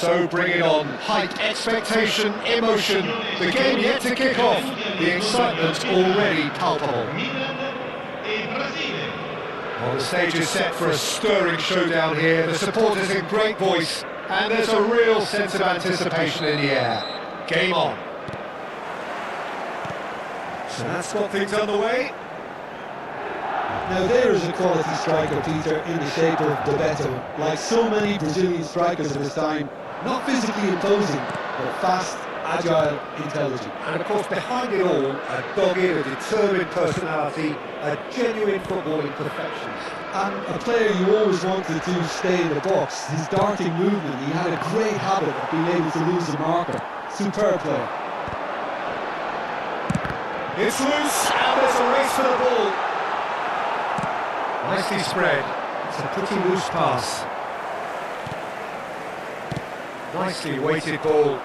So bring it on. Height, expectation, emotion. The game yet to kick off. The excitement already palpable. Well, the stage is set for a stirring showdown here. The supporters in great voice, and there's a real sense of anticipation in the air. Game on. So that's got things underway. Now there is a quality striker, Peter, in the shape of Bebeto. Like so many Brazilian strikers of his time, not physically imposing, but fast, agile, intelligent. And of course, behind it all, a dogged, a determined personality, a genuine footballing perfectionist. And a player you always wanted to stay in the box. His darting movement, he had a great habit of being able to lose a marker. Superb player. It's loose, and there's a race for the ball. Nicely spread. It's a pretty loose pass. Nicely weighted ball.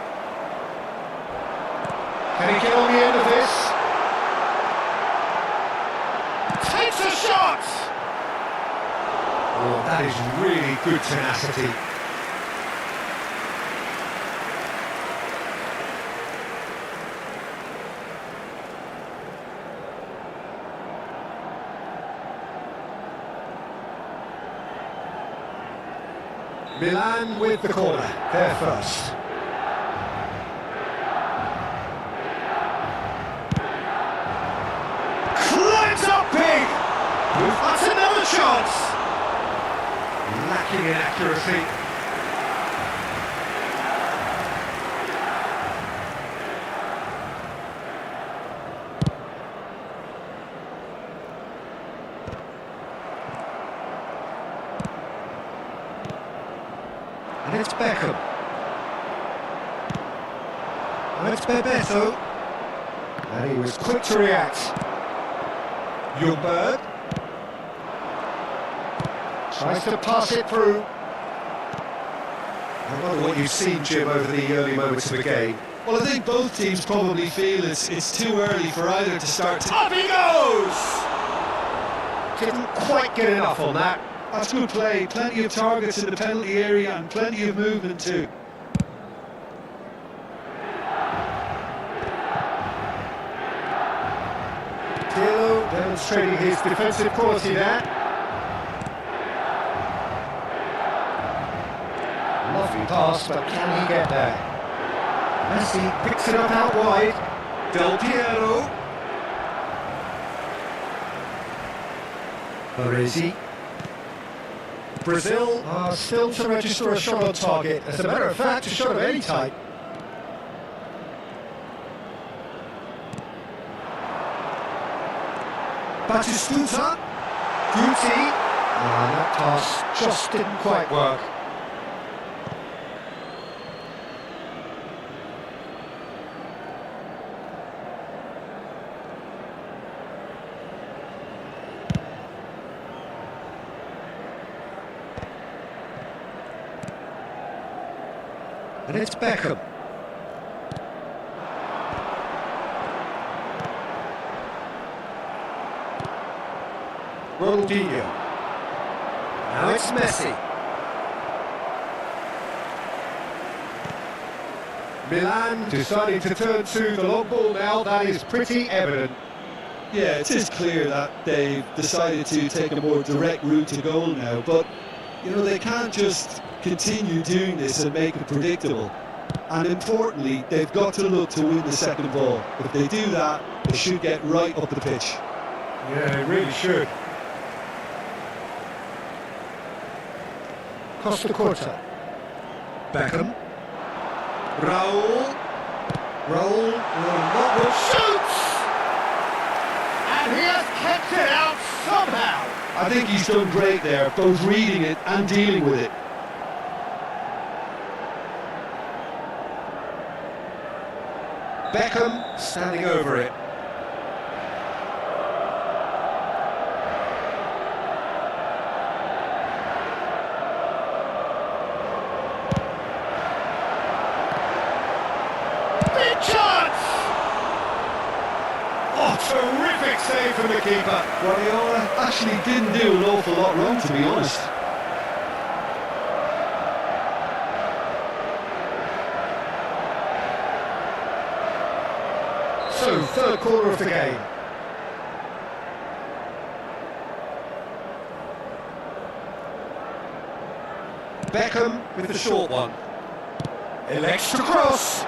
Can he get on the end of this? Takes a shot! Oh, that is really good tenacity. Milan with the corner, there first. Climbs up big! That's another chance! Lacking in accuracy. And it's Beckham. And it's Bebeto. And he was quick to react. Ljungberg. Tries to pass it through. I wonder what you've seen, Jim, over the early moments of the game. Well, I think both teams probably feel it's too early for either to start to... Up he goes! Didn't quite get enough on that. That's good play, plenty of targets in the penalty area and plenty of movement too. Pirlo demonstrating his defensive quality there. Lovely pass, but can he get there? Messi picks it up out wide. Del Piero. Baresi. Brazil are still to register a shot on target. As a matter of fact, a shot of any type. Batistuta. Guti. And that pass just didn't quite work. And it's Beckham. Ronaldinho. Now it's Messi. Milan deciding to turn to the long ball now, that is pretty evident. Yeah, it is clear that they've decided to take a more direct route to goal now, but, you know, they can't just continue doing this and make it predictable. And importantly, they've got to look to win the second ball. If they do that, they should get right up the pitch. Yeah, they really should. Costa Corta. Beckham. Raul. Shoots! And he has kept it out somehow. I think he's done great there, both reading it and dealing with it. Beckham standing over it. Big chance! Oh, terrific save from the keeper. Guardiola actually didn't do an awful lot wrong, to be honest. So, third quarter of the game. Beckham with the short one. Elects to cross.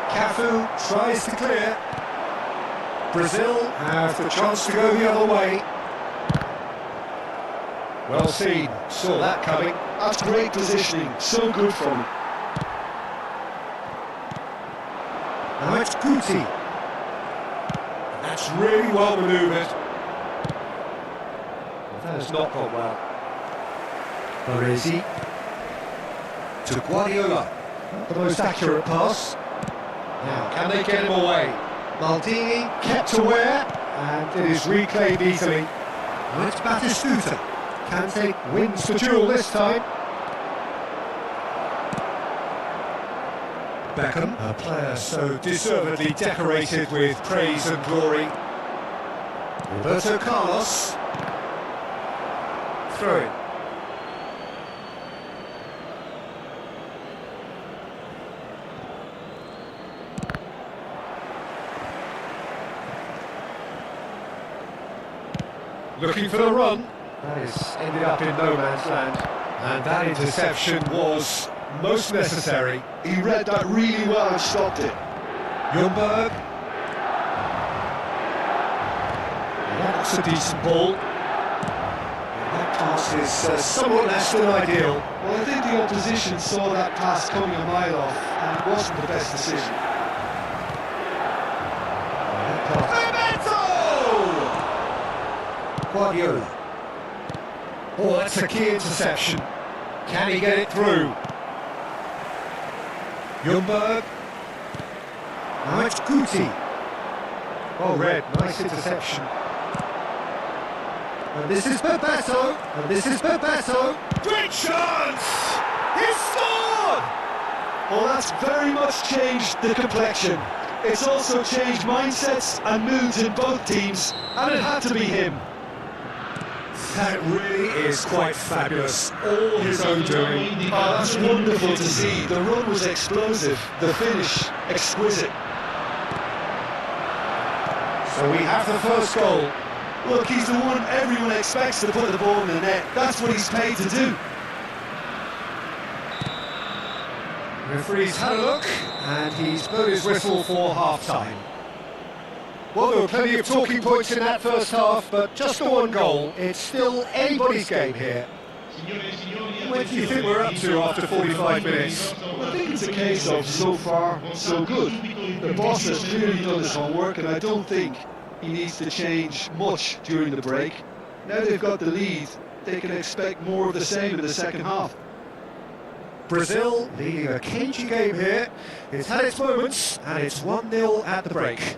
Cafu tries to clear. Brazil have the chance to go the other way. Well seen, saw that coming. That's great positioning, so good from him. Now it's Guti. That's really well manoeuvred. That has not gone well. Baresi to Guardiola. Not the most accurate pass. Now, can they get him away? Maldini kept aware, and it is reclaimed easily. Now it's Batistuta. Kante wins the duel this time. Beckham, a player so deservedly decorated with praise and glory. Roberto Carlos. Throw in. Looking for the run. That has ended up in no man's land. And that interception was most necessary. He read that really well and stopped it. Ljungberg. That's a decent ball. That pass is somewhat less than ideal. Well, I think the opposition saw that pass coming a mile off, and it wasn't the best decision. Guardiola. Oh, that's a key interception. Can he get it through? Ljungberg. Now it's Guti. Oh, red, nice interception. And this is Bebeto. And this is Bebeto. Great chance! He scored! Well, that's very much changed the complexion. It's also changed mindsets and moods in both teams, and it had to be him. That really is quite fabulous. All his own doing. Oh, that's wonderful to see. The run was explosive, the finish exquisite. So we have the first goal. Look, he's the one everyone expects to put the ball in the net. That's what he's paid to do. The referee's had a look, and he's blown his whistle for half-time. Well, there were plenty of talking points in that first half, but just the one goal. It's still anybody's game here. Where do you think we're up to after 45 minutes? Well, I think it's a case of so far, so good. The boss has clearly done his homework, and I don't think he needs to change much during the break. Now they've got the lead, they can expect more of the same in the second half. Brazil leading a cagey game here. It's had its moments, and it's 1-0 at the break.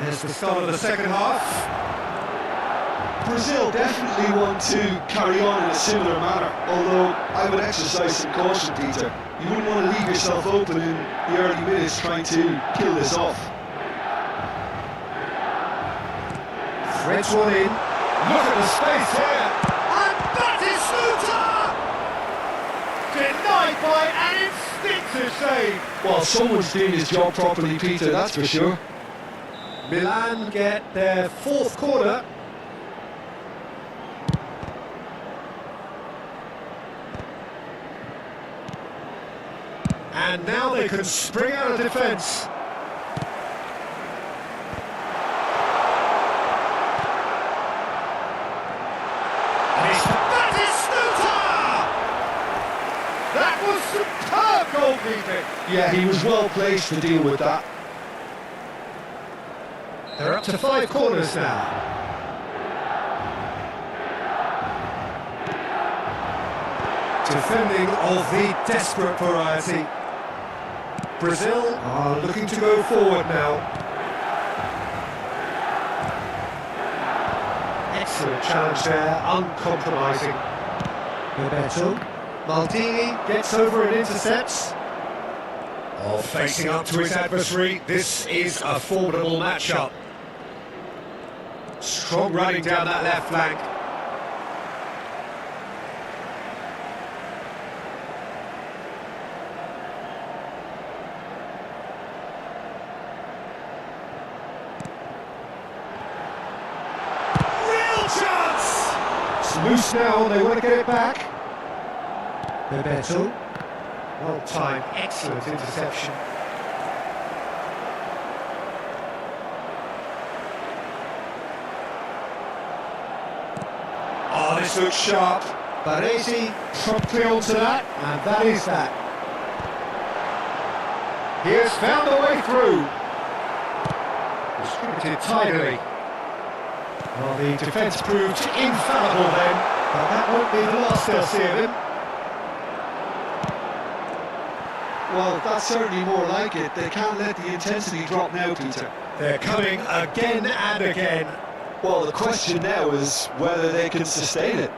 There's the start of the second half. Brazil definitely want to carry on in a similar manner, although I would exercise some caution, Peter. You wouldn't want to leave yourself open in the early minutes trying to kill this off. Threads one in. Look at the space here. And Batistuta! Denied by an instinctive save. Well, someone's doing his job properly, Peter, that's for sure. Milan get their fourth corner. And now they can spring out of defence. And it's Batistuta! That was superb goalkeeping. Yeah, he was well placed to deal with that. They're up to 5 corners now. Defending of the desperate variety. Brazil are looking to go forward now. Excellent challenge there, uncompromising. Bebeto. Maldini gets over and intercepts. Oh, facing up to his adversary, this is a formidable matchup. Strong running down that left flank. Real chance! It's loose now, they want to get it back. Bebeto. Well timed, excellent interception. Oh, this looks sharp. Baresi promptly onto that, and that is that. He has found a way through. Distributed tidily. Well, the defence proved infallible then, but that won't be the last they'll see of him. Well, that's certainly more like it. They can't let the intensity drop now, Peter. They're coming again and again. Well, the question now is whether they can sustain it.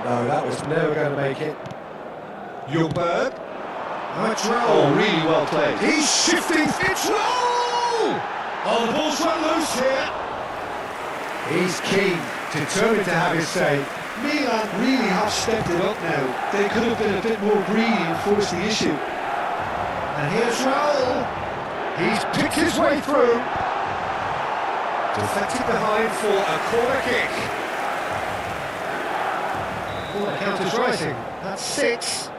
No, that was never going to make it. Ljungberg. Oh, really well played. He's shifting. It's roll! Oh, the ball's run loose here. He's keen, determined to have his say. Milan really have stepped it up now. They could have been a bit more greedy and forced the issue. And here's Raul. He's picked his way through. Deflected behind for a corner kick. Oh, the count is rising. That's 6.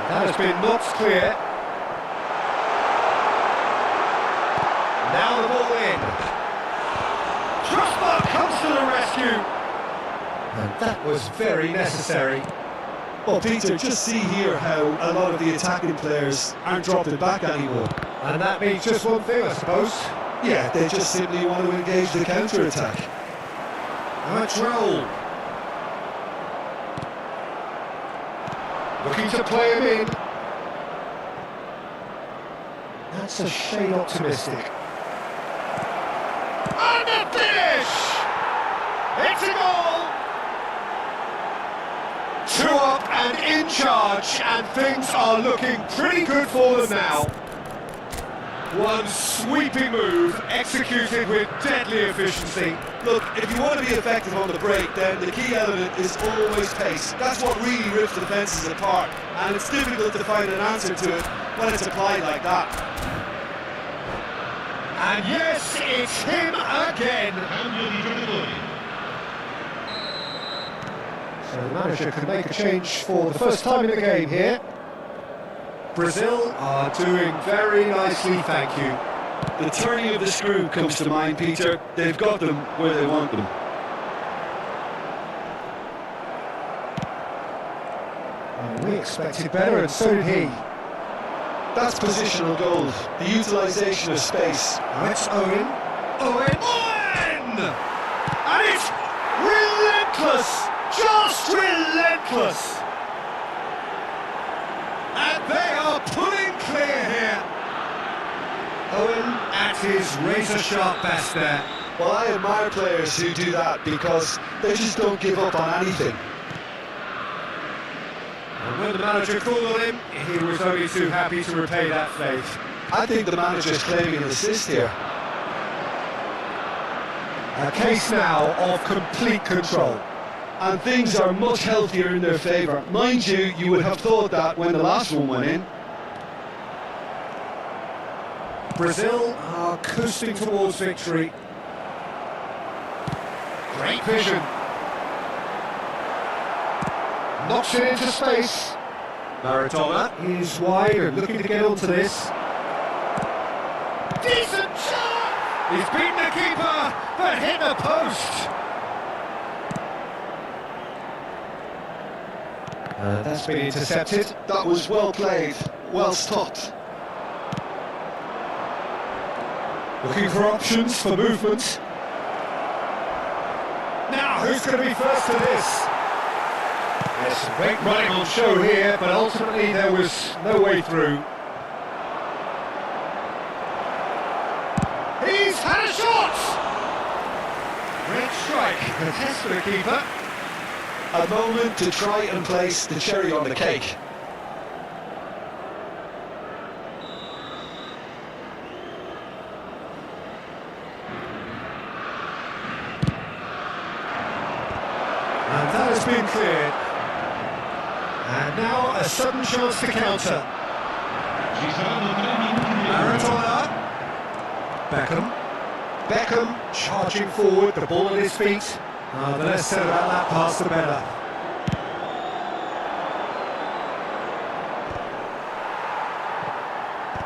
That has been knocked clear. Now the ball in. Trustmark comes to the rescue. And that was very necessary. Well, Peter, just see here how a lot of the attacking players aren't dropping back anymore. And that means just one thing, I suppose. Yeah, they just simply want to engage the counter-attack. That's roll. Looking to play him in. That's a shade optimistic. And the finish! It's a goal! 2 up and in charge, and things are looking pretty good for them now. One sweeping move, executed with deadly efficiency. Look, if you want to be effective on the break, then the key element is always pace. That's what really rips the defences apart, and it's difficult to find an answer to it when it's applied like that. And yes, it's him again. So the manager can make a change for the first time in the game here. Brazil are doing very nicely, thank you. The turning of the screw comes to mind, Peter. They've got them where they want them. And we expected better, and so did he. That's positional goals, the utilisation of space. Now it's Owen. Owen! And it's relentless! Just relentless! And they are pulling clear here. Owen at his razor-sharp best there. Well, I admire players who do that because they just don't give up on anything. And when the manager called on him, he was only too happy to repay that faith. I think the manager's claiming an assist here. A case now of complete control. And things are much healthier in their favour. Mind you, you would have thought that when the last one went in. Brazil are coasting towards victory. Great vision. Knocks it into space. Maradona is wide and looking to get onto this. Decent shot! He's beaten the keeper, but hit the post. That's been intercepted. That was well played, well stopped. Looking for options for movement. Now, who's going to be first to this? There's some great running on show here, but ultimately there was no way through. He's had a shot! Great strike, a test for the keeper. A moment to try and place the cherry on the cake. And that has been cleared. And now a sudden chance to counter. Maradona. Beckham charging forward, the ball at his feet. The less said about that pass, the better.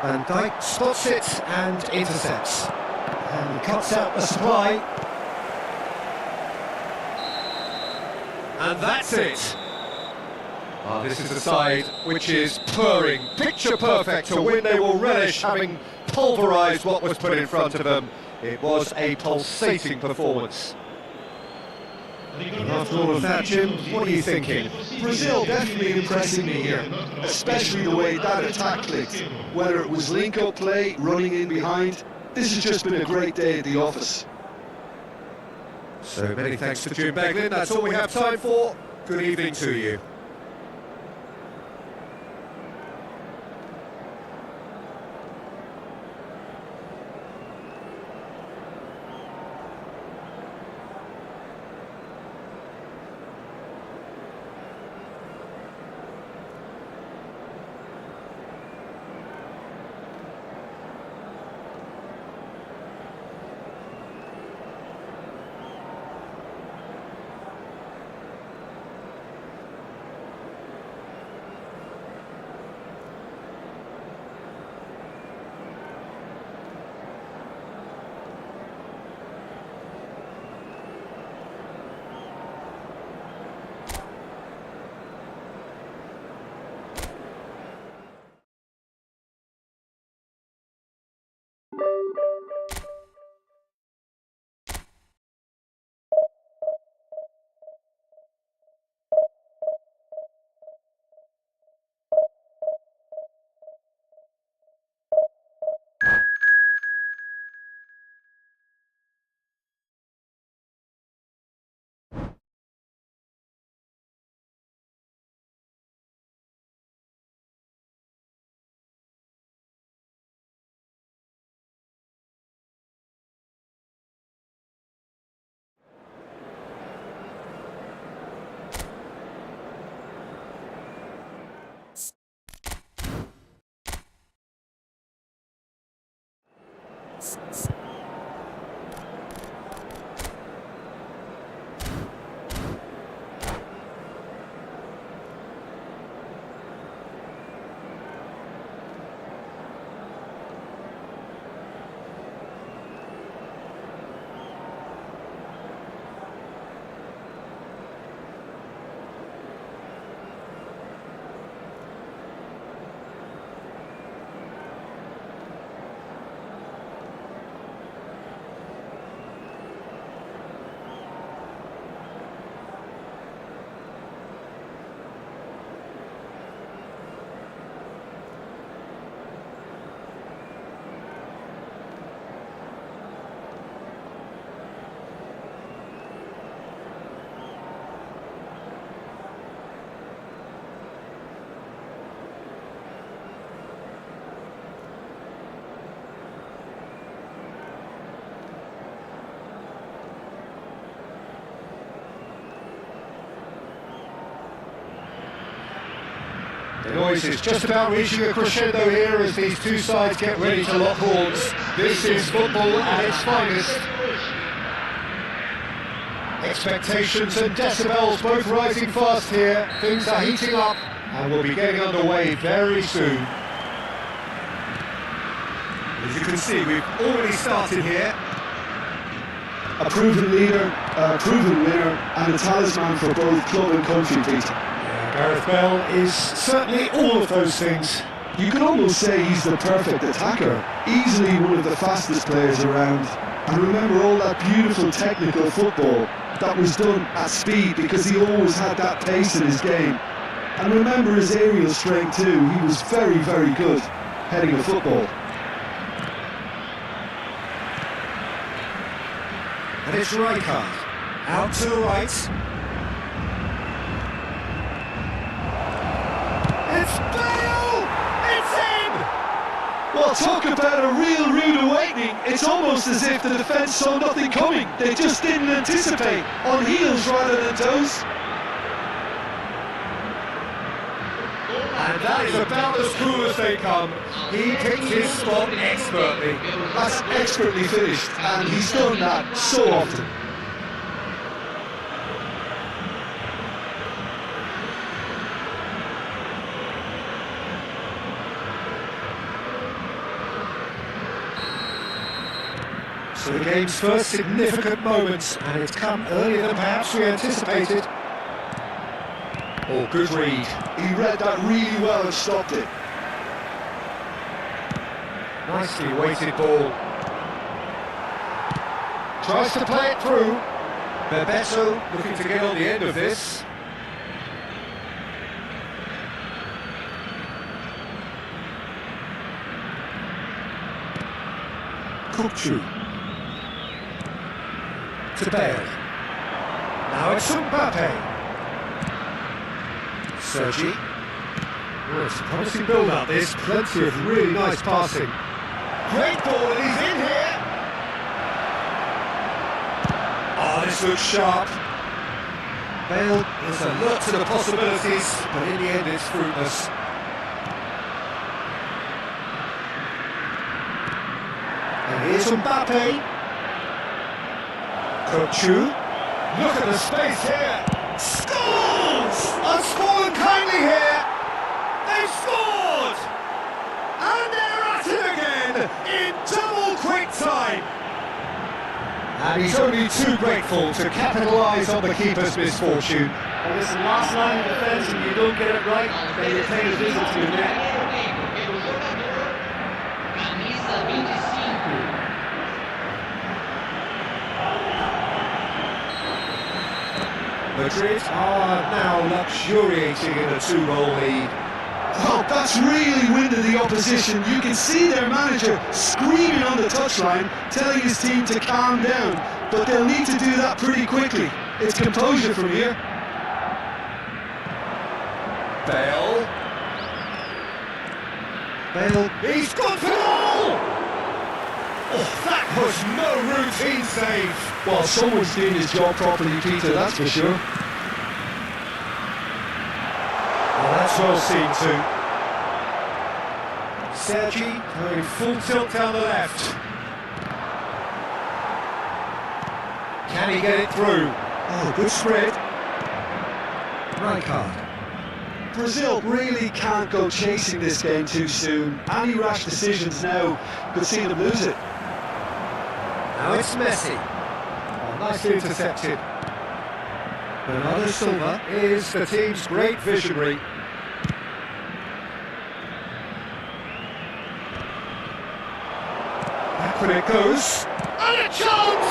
Van Dijk spots it and intercepts. And he cuts out the supply. And that's it. This is a side which is purring, picture perfect, a win they will relish, having pulverised what was put in front of them. It was a pulsating performance. And after all of that, Jim, what are you thinking? Brazil definitely impressing me here, especially the way that attack clicked. Whether it was link-up play, running in behind, this has just been a great day at the office. So many thanks to Jim Beglin, that's all we have time for. Good evening to you. The noise is just about reaching a crescendo here as these two sides get ready to lock horns. This is football at its finest. Expectations and decibels both rising fast here. Things are heating up and will be getting underway very soon. As you can see, we've already started here. A proven leader, a proven winner, and a talisman for both club and country, Peter. Gareth Bale is certainly all of those things. You could almost say he's the perfect attacker, easily one of the fastest players around. And remember all that beautiful technical football that was done at speed, because he always had that pace in his game. And remember his aerial strength too, he was very, very good heading a football. And it's Rijkaard. Out to the right. It's Bale! It's in! Well, talk about a real rude awakening. It's almost as if the defence saw nothing coming. They just didn't anticipate, on heels rather than toes. And that is about as cool as they come. He picked his spot expertly. That's expertly finished, and he's done that so often. So the game's first significant moments, and it's come earlier than perhaps we anticipated. Oh, good read. He read that really well and stopped it. Nicely weighted ball. Tries to play it through. Bebeto looking to get on the end of this. Kukçu. To Bale. Now it's Mbappe. Sergi. Oh, it's a promising build-up, this. Plenty of really nice passing. Great ball, and he's in here! Oh, this looks sharp. Bale is alert to the possibilities, but in the end it's fruitless. And here's Mbappe. Kukçu. Look at the space here. Scores! Unspoiled kindly here. They've scored! And they're at it again in double quick time. And he's only too grateful to capitalise on the keeper's misfortune. Well, listen, last line of defence, and you don't get it right, then you pay a visit to your net. Madrid are now luxuriating in a 2-goal lead. Oh, that's really winded the opposition. You can see their manager screaming on the touchline, telling his team to calm down. But they'll need to do that pretty quickly. It's composure from here. Bale. He's gone for goal! Oh, that was no routine save. Well, someone's doing his job properly, Peter, that's for sure. Well, that's well seen too. Sergi going full tilt down the left. Can he get it through? Oh, good spread. Rijkaard. Brazil really can't go chasing this game too soon. Any rash decisions now could see them lose it. Now it's Messi. Oh, nicely intercepted. Bernardo Silva is the team's great visionary. Back when it goes. And a chance!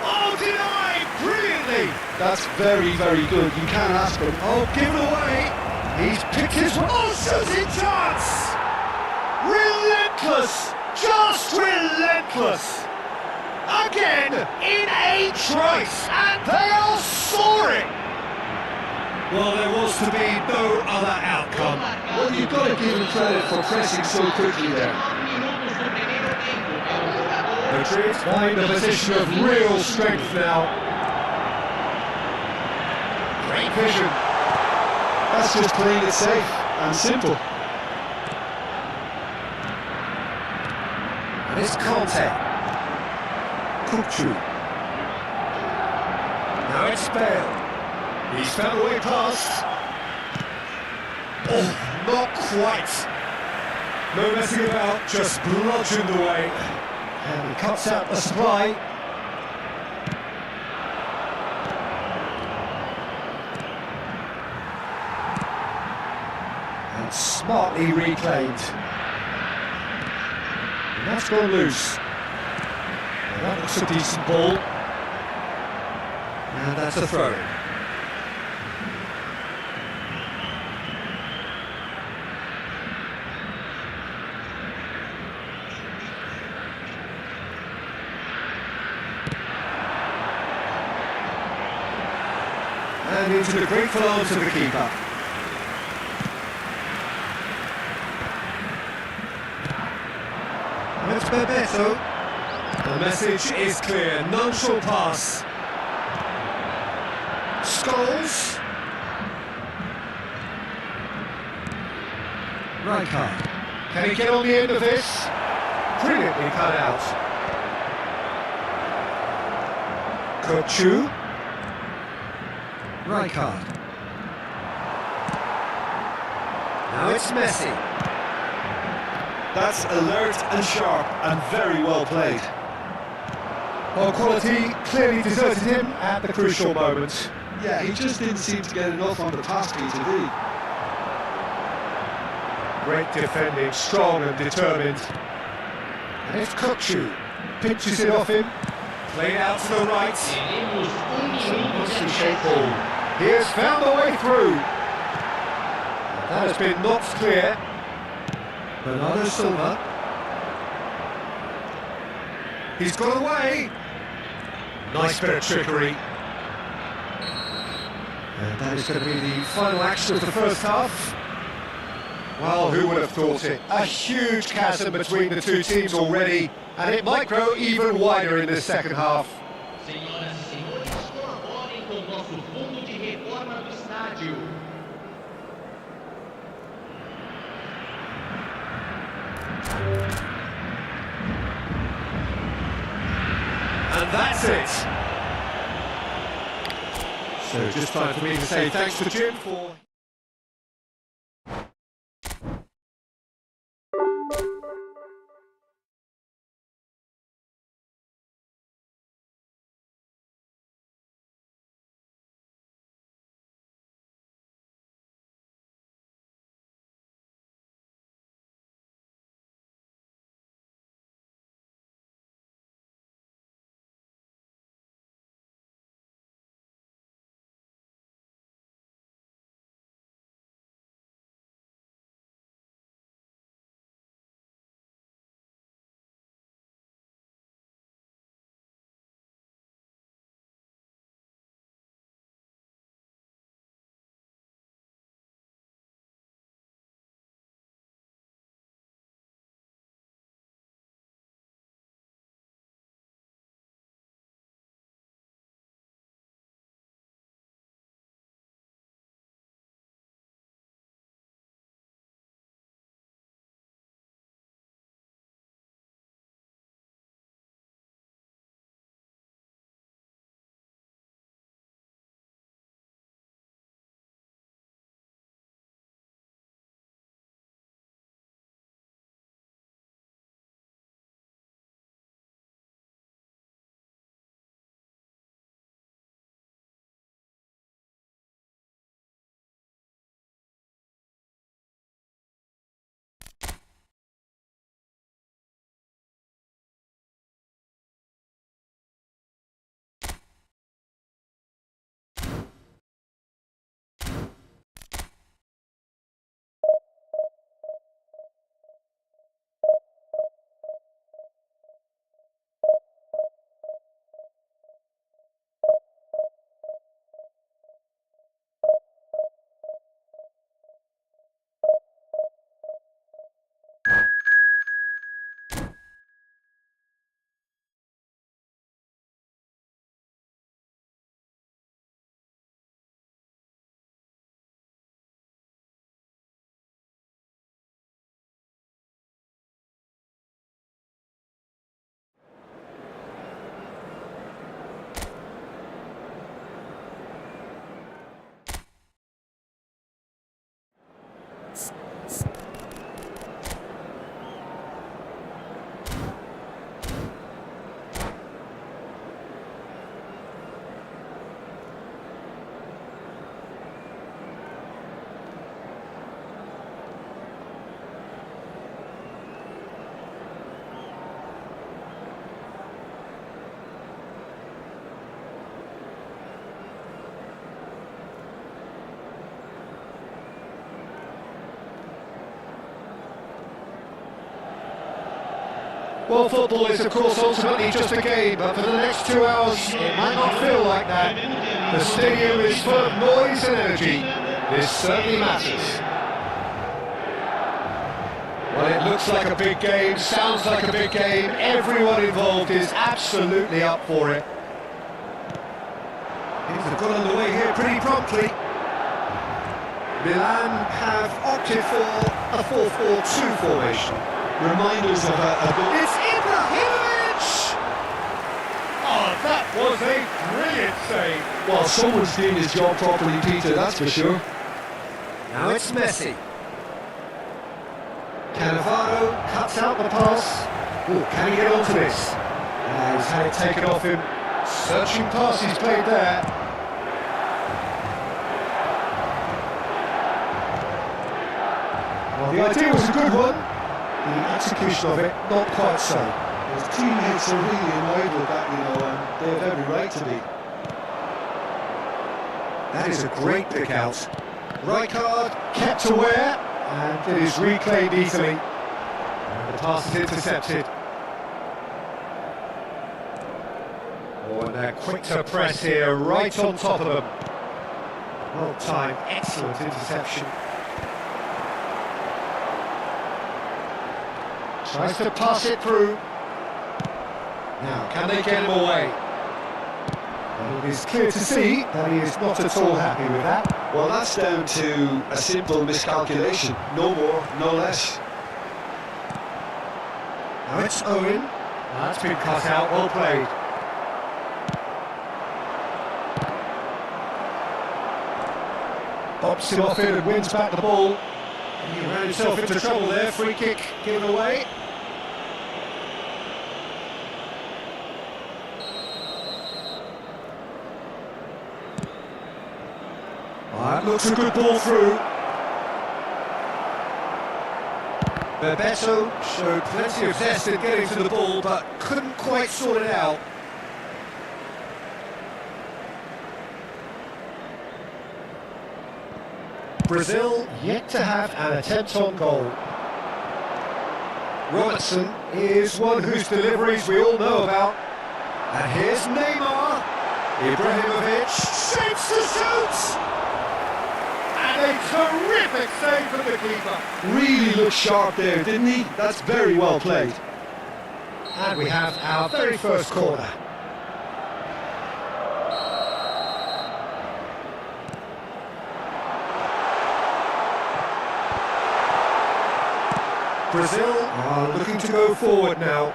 Oh, denied brilliantly! That's very, very good. You can't ask for it. Oh, give it away! He's picked his... Oh, shooting chance! Relentless! Just relentless! Again, in a trice, and they are soaring! Well, there was to be no other outcome. Well, you've got to give him credit for pressing so quickly there. Madrid find a position of real strength now. Great vision. That's just playing it safe and simple. And it's Conte. Kukçu. Now it's Bale. He's found a way past. Oh, not quite. No messing about, just bludgeoned away. And he cuts out the supply. And smartly reclaimed. And that's gone loose. Well, that looks a decent ball. And that's a throw. And into the grateful arms of the keeper. That's Bebeto. The message is clear, none shall pass. Scholes. Rijkaard. Can he get on the end of this? Brilliantly cut out. Kochu. Rijkaard. Now it's Messi. That's alert and sharp and very well played. Well, quality clearly deserted him at the crucial moment. Yeah, he just didn't seem to get enough on the pass beat, indeed. Great defending, strong and determined. And it's Kochu. Pinches it off him. Played out to the right. Nicely shaped ball. He has found the way through. That has been knocked clear. Bernardo Silva. He's got away. Nice bit of trickery. And that is going to be the final action of the first half. Well, who would have thought it? A huge chasm between the two teams already, and it might grow even wider in this second half. Senhoras e senhores, colaborem com o nosso fundo de reforma do estádio. And that's it. So just time for me to say thanks to Jim for... Well, football is of course ultimately just a game, but for the next 2 hours it might not feel like that. The stadium is full of noise and energy. This certainly matters. Well, it looks like a big game, sounds like a big game. Everyone involved is absolutely up for it. Things have got underway here pretty promptly. Milan have opted for a 4-4-2 formation. Reminders of a goal. It's Ibrahimovic! Oh, that was a brilliant save. Well, someone's doing his job properly, Peter, that's for sure. Now it's Messi. Cannavaro cuts out the pass. Oh, can he get onto this? He's had it taken off him. Searching pass he's played there. Well, the idea was a good one. The execution of it, not quite so. His teammates are really annoyed with that, you know, and they have every right to be. That is a great pick out. Right card, kept aware, and it is reclaimed easily. And the pass is intercepted. Oh, and they're quick to press here, right on top of them. Well timed, excellent interception. Tries to pass it through. Now, can they get him away? Well, it is clear to see that he is not at all happy with that. Well, that's down to a simple miscalculation. No more, no less. Now it's Owen. That's been cut out, well played. Bops him off in and wins back the ball. He ran himself into trouble there, free kick given away. That looks a good ball through. Bebeto showed plenty of zest in getting to the ball, but couldn't quite sort it out. Brazil yet to have an attempt on goal. Robertson is one whose deliveries we all know about. And here's Neymar. Ibrahimovic shapes to shoot! And a terrific save from the keeper. Really looked sharp there, didn't he? That's very well played. And we have our very first corner. Brazil are looking to go forward now.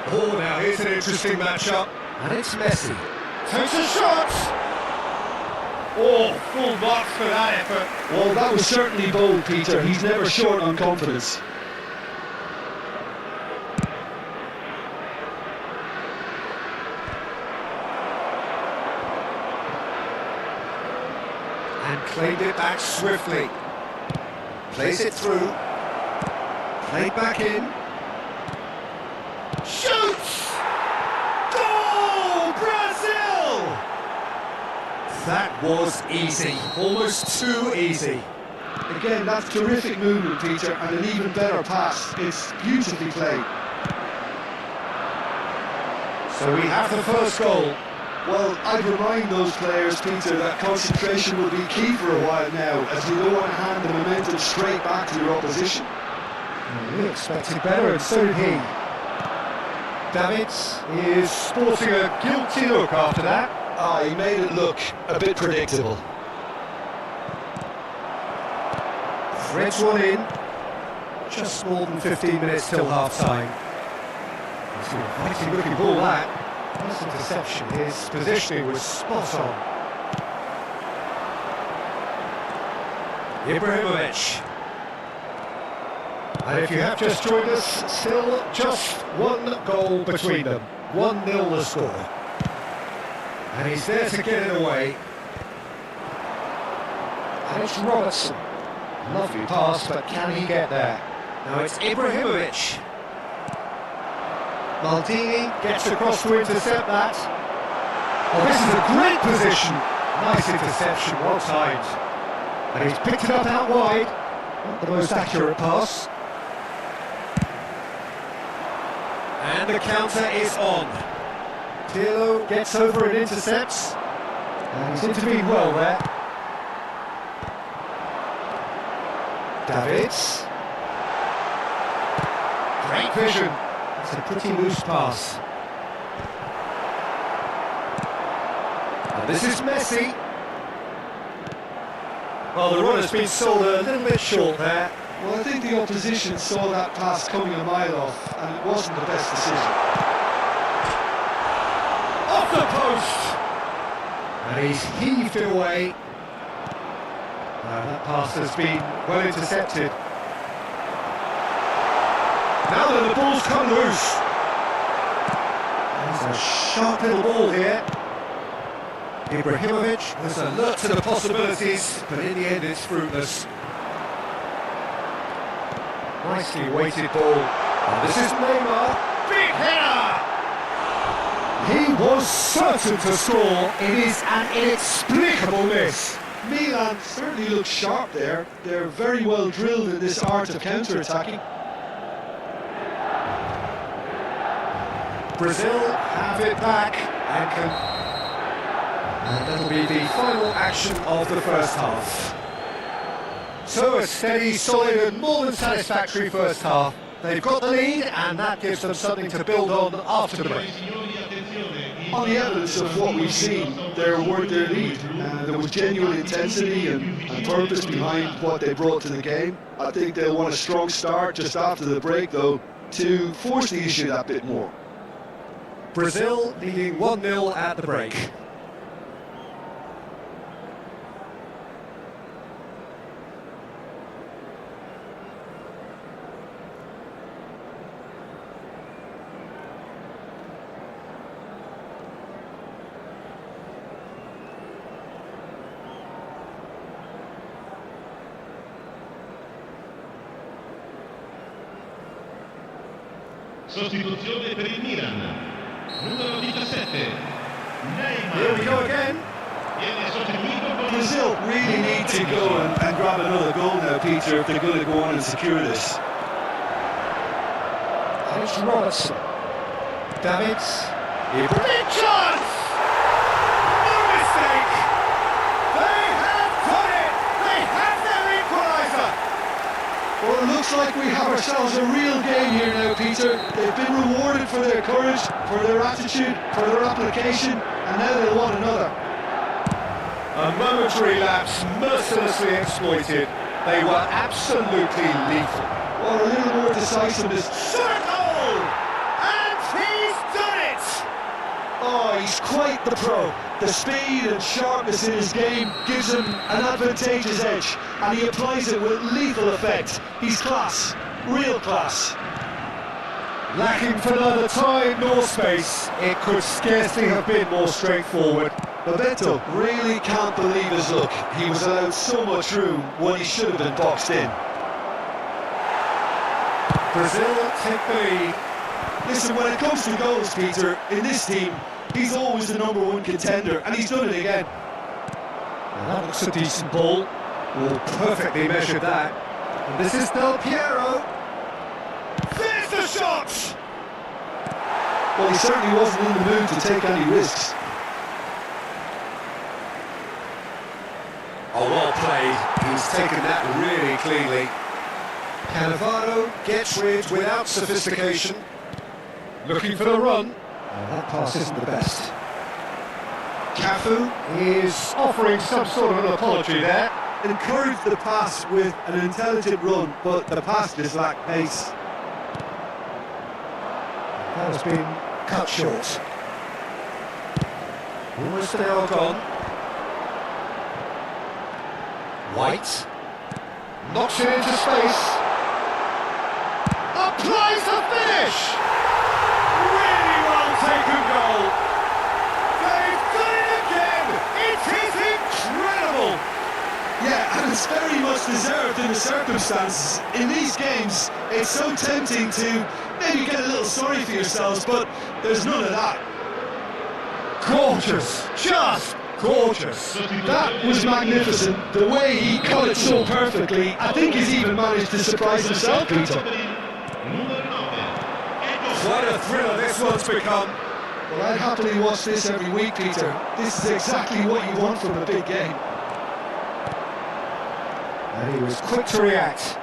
Oh, now here's an interesting matchup. And it's Messi. Takes a shot! Oh, full marks for that effort. Well, that was certainly bold, Peter. He's never short on confidence. And claimed it back swiftly. Plays it through. Played back in. Shoots! Goal! Brazil! That was easy. Almost too easy. Again, that's terrific movement, Peter, and an even better pass. It's beautifully played. So we have the first goal. Well, I'd remind those players, Peter, that concentration will be key for a while now, as you don't want to hand the momentum straight back to your opposition. We expected better, and so did he. Davids is sporting a guilty look after that. He made it look a bit predictable. Threads one in. Just more than 15 minutes till half-time. It's an inviting looking ball, that. Nice interception. His positioning was spot on. Ibrahimovic. And if you have just joined us, still just one goal between them. 1-0 the score. And he's there to get it away. And it's Robertson. Lovely pass, but can he get there? Now it's Ibrahimovic. Maldini gets across to intercept that. Oh, this is a great position. Nice interception, well timed. And he's picked it up out wide. Not the most accurate pass. And the counter is on. Pirlo gets over and intercepts. And he's intervened well there. Davids. Great vision. It's a pretty loose pass. And this is Messi. Well, the run has been sold a little bit short there. Well, I think the opposition saw that pass coming a mile off, and it wasn't the best decision. Off the post! And he's heaved it away. That pass has been well intercepted. Now that the ball's come loose. There's a sharp little ball here. Ibrahimovic was alert to the possibilities, but in the end it's fruitless. Nicely weighted ball. And this is Neymar. Big header! He was certain to score. It is an inexplicable miss. Milan certainly look sharp there. They're very well drilled in this art of counter-attacking. Brazil have it back and that'll be the final action of the first half. So a steady, solid and more than satisfactory first half. They've got the lead and that gives them something to build on after the break. On the evidence of what we've seen, they're worth their lead. There was genuine intensity and purpose behind what they brought to the game. I think they'll want a strong start just after the break, though, to force the issue that bit more. Brazil leading 1-0 at the break. Sostituzione per il Milan. Numero 17. Neymar. Here we go again. Viene sostituito con Brazil really need to go and grab another goal now, Peter, if they're going to go on and secure this. It's Robertson. Davids. Big chance! No mistake! They have done it! They have their equaliser! Well, it looks like we have ourselves a real game here now, Peter. They've been rewarded for their courage, for their attitude, for their application, and now they'll want another. A momentary lapse mercilessly exploited. They were absolutely lethal. Well, a little more decisiveness. Circle! And he's done it! Oh, he's quite the pro. The speed and sharpness in his game gives him an advantageous edge, and he applies it with lethal effect. He's class, real class. Lacking for neither time nor space, it could scarcely have been more straightforward. Bebeto really can't believe his luck. He was allowed so much room when he should have been boxed in. Brazil take the lead. Listen, when it comes to goals, Peter, in this team, he's always the #1 contender, and he's done it again. Well, that looks a decent ball. Oh, perfectly measured that. And this is Del Piero. There's the shot! Well, he certainly wasn't in the mood to take any risks. Oh, well played. He's taken that really cleanly. Cannavaro gets rid without sophistication. Looking for the run. Oh, that pass isn't the best. Cafu is offering some sort of an apology there. Encouraged the pass with an intelligent run, but the pass just lacked pace. That has been cut short. Almost an hour gone. White knocks it into space. Applies the finish. Really well taken goal. They've done it again. It is incredible. Yeah, and it's very much deserved in the circumstances. In these games, it's so tempting to maybe get a little sorry for yourselves, but there's none of that. Gorgeous, just gorgeous. That was magnificent. The way he cut it so perfectly. I think he's even managed to surprise himself, Peter. What a thriller this one's become. Well, I'd happily watch this every week, Peter. This is exactly what you want from a big game. And he was quick to react.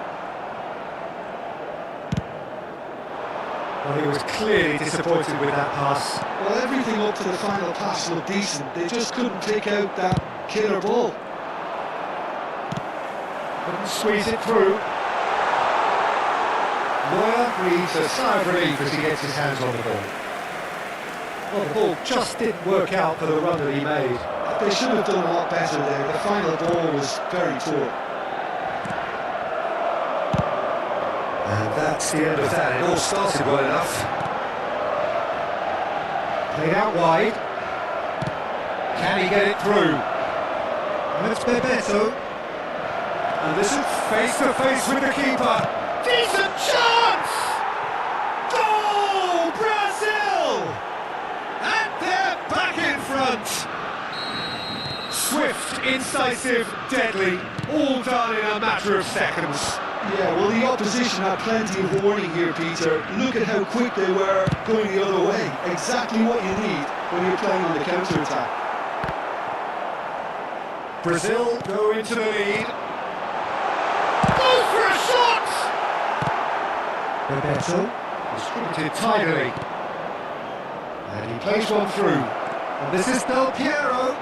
Well, he was clearly disappointed with that pass. Well, everything up to the final pass looked decent. They just couldn't pick out that killer ball. Couldn't squeeze it through. Neuer breathes a sigh of relief as he gets his hands on the ball. Well, the ball just didn't work out for the run that he made. They should have done a lot better there. The final ball was very poor. And that's the end of that. It all started well enough. Played out wide. Can he get it through? And it's Bebeto. And this is face to face with the keeper. Decent chance! Goal, Brazil! And they're back in front. Swift, incisive, deadly, all done in a matter of seconds. Yeah, well, the opposition had plenty of warning here, Peter. Look at how quick they were going the other way. Exactly what you need when you're playing on the counter-attack. Brazil go into the lead. Goes for a shot! Bebeto distributed tidily. And he plays one through. And this is Del Piero.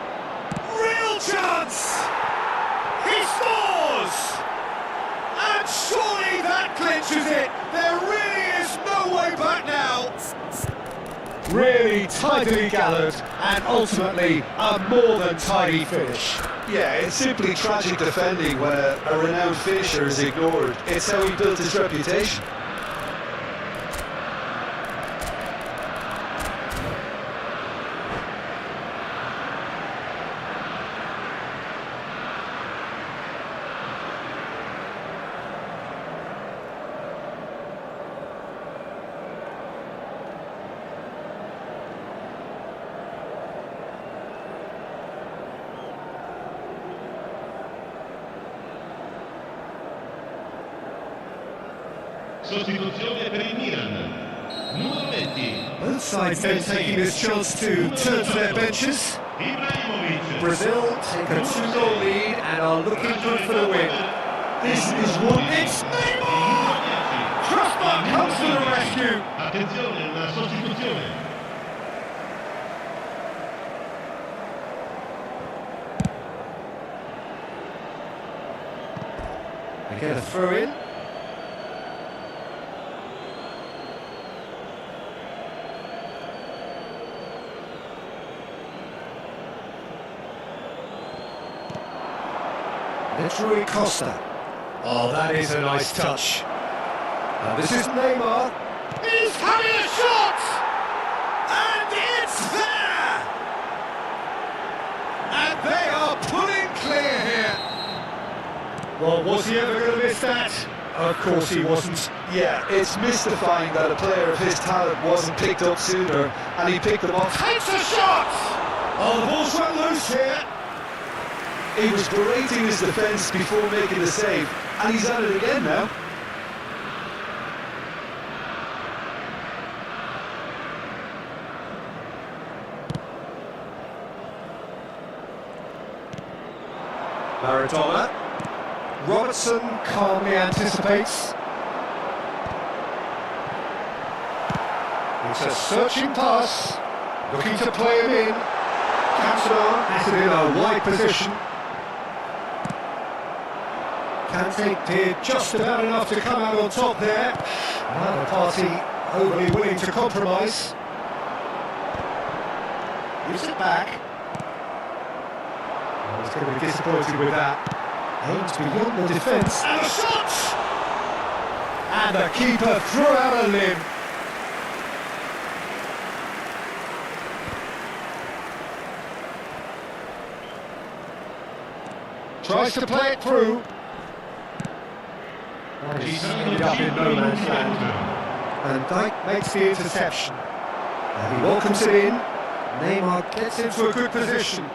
Real chance! He scores! And surely that clinches it. There really is no way back now. Really tidily gathered, and ultimately a more than tidy finish. Yeah, it's simply tragic defending when a renowned finisher is ignored. It's how he built his reputation. Sostituzione per il Milan. Numero 20. Both sides then taking this chance to turn to their benches. Ibrahimovic. Brazil take a 2-0 lead and are looking good for the win. This is one. It's Neymar! Crossbar comes to the rescue. Attenzione, una sostituzione. They get a throw in. It's Rui Costa. Oh, that is a nice touch. And this is Neymar. He's having a shot! And it's there! And they are pulling clear here. Well, was he ever going to miss that? Of course he wasn't. Yeah, it's mystifying that a player of his talent wasn't picked up sooner, and he picked them up. Takes a shot! Oh, the ball's run loose here. He was berating his defence before making the save, and he's at it again now. Maradona. Robertson calmly anticipates. It's a searching pass. Looking to play him in. Cantona has it in a wide position. Kante did just about enough to come out on top there. Neither party overly willing to compromise. Gives it back. Oh, he's going to be disappointed with that. Aims beyond the defence. And a shot! And the keeper threw out a limb. Tries to play it through. And he's ended up in no man's land. And Dijk makes the interception. And he welcomes it in. Neymar gets into a good position.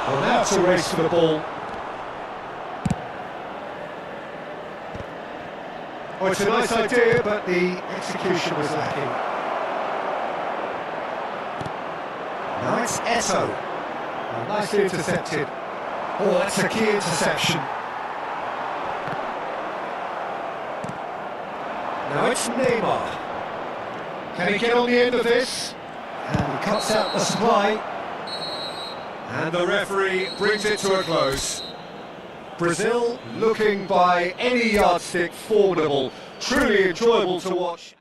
Well, now it's a race for the ball. Oh, it's a nice idea, but the execution was lacking. Now it's Eto. Oh, nicely intercepted. Oh, that's a key interception. Now it's Neymar. Can he get on the end of this? And he cuts out the supply. And the referee brings it to a close. Brazil looking by any yardstick formidable, truly enjoyable to watch.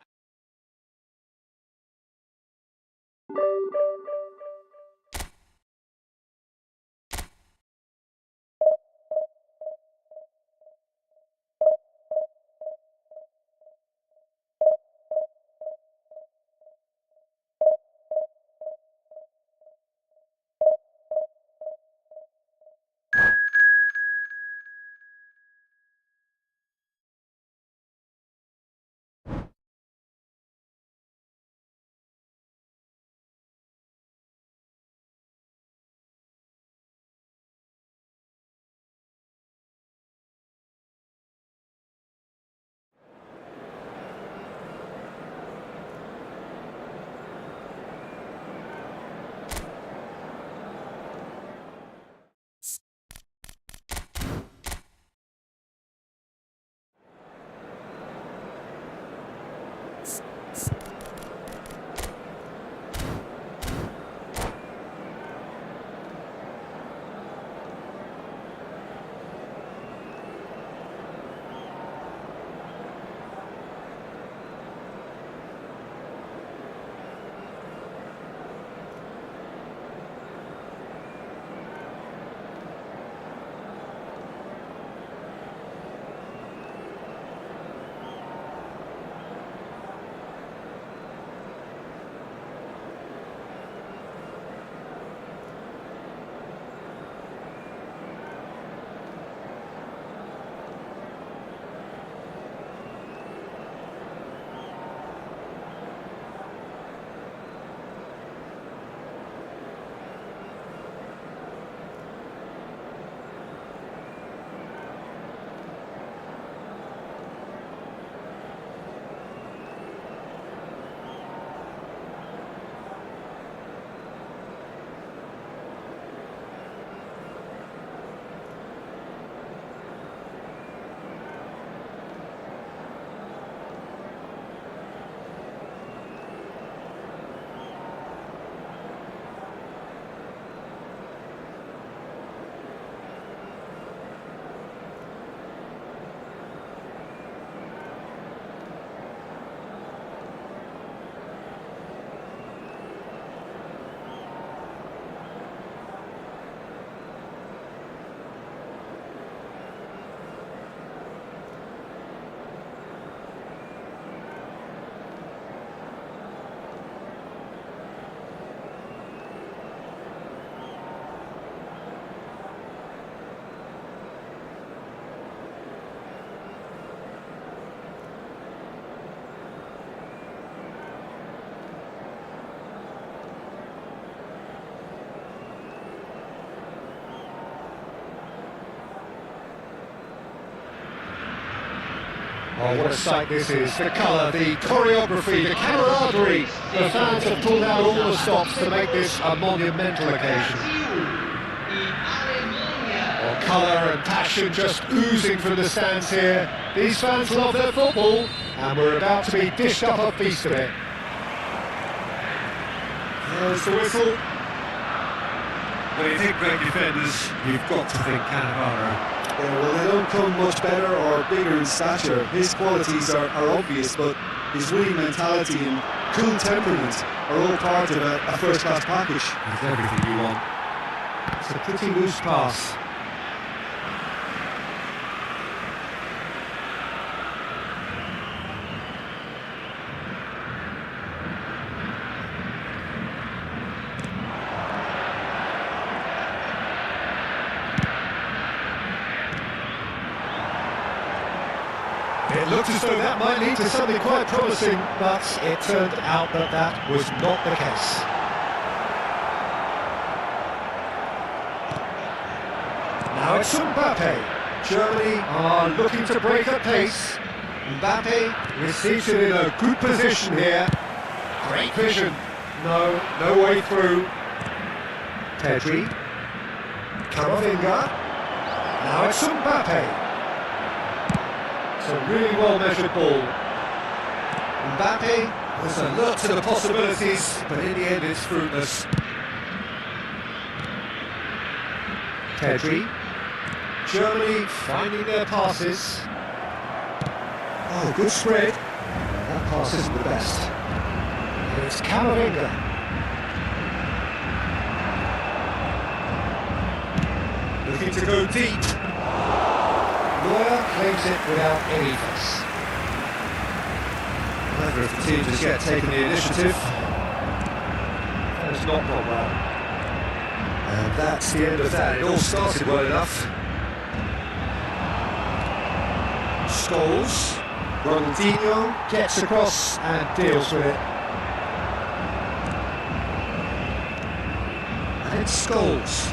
Oh, what a sight this is. The colour, the choreography, the camaraderie. The fans have pulled out all the stops to make this a monumental occasion. Oh, colour and passion just oozing from the stands here. These fans love their football, and we're about to be dished up a feast of it. There's the whistle. When you think great defenders, you've got to think Cannavaro. Yeah, well, they don't come much better or bigger in stature. His qualities are obvious, but his winning mentality and cool temperament are all part of a first-class package. That's everything you want. It's a pretty loose pass. It looked as though that might lead to something quite promising, but it turned out that that was not the case. Now it's Mbappe. Germany are looking to break at pace. Mbappe receives it in a good position here. Great vision. No way through. Pedri. Camavinga. Now it's Mbappe. It's a really well-measured ball. Mbappe was alert to the possibilities, but in the end it's fruitless. Pedri. Germany finding their passes. Oh, good spread. That pass isn't the best. It's Camavinga. Looking to go deep. Neuer claims it without any fuss. Neither of the teams has yet taken the initiative. That has not gone well. And that's the end of that. It all started well enough. Scholes. Ronaldinho gets across and deals with it. And it's Scholes.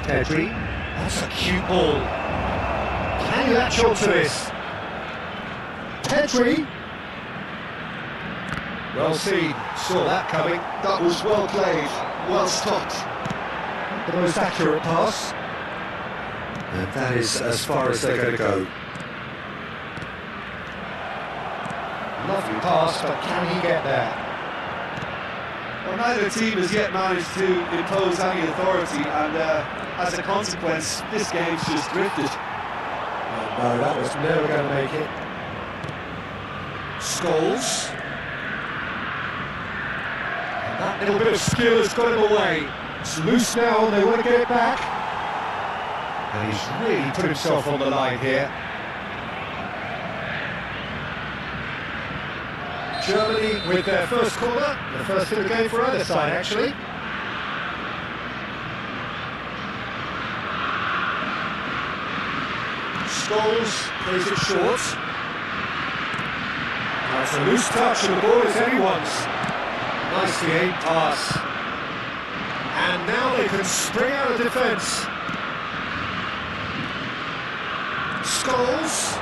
Pedri. That's a cute ball. Can you latch on to this? Pedri. Well seen. Saw that coming. That was well played, well stopped. The most accurate pass. And that is as far as they're going to go. Lovely pass, but can he get there? Well, neither team has yet managed to impose any authority, and as a consequence, this game's just drifted. No, that was never going to make it. Scholes. And that little bit of skill has got him away. It's loose now, and they want to get it back. And he's really put himself on the line here. Germany with their first corner, the first in the game for either side actually. Scholes plays it short. That's a loose touch and the ball is anyone's. Nicely aimed pass. And now they can spring out of defence. Scholes.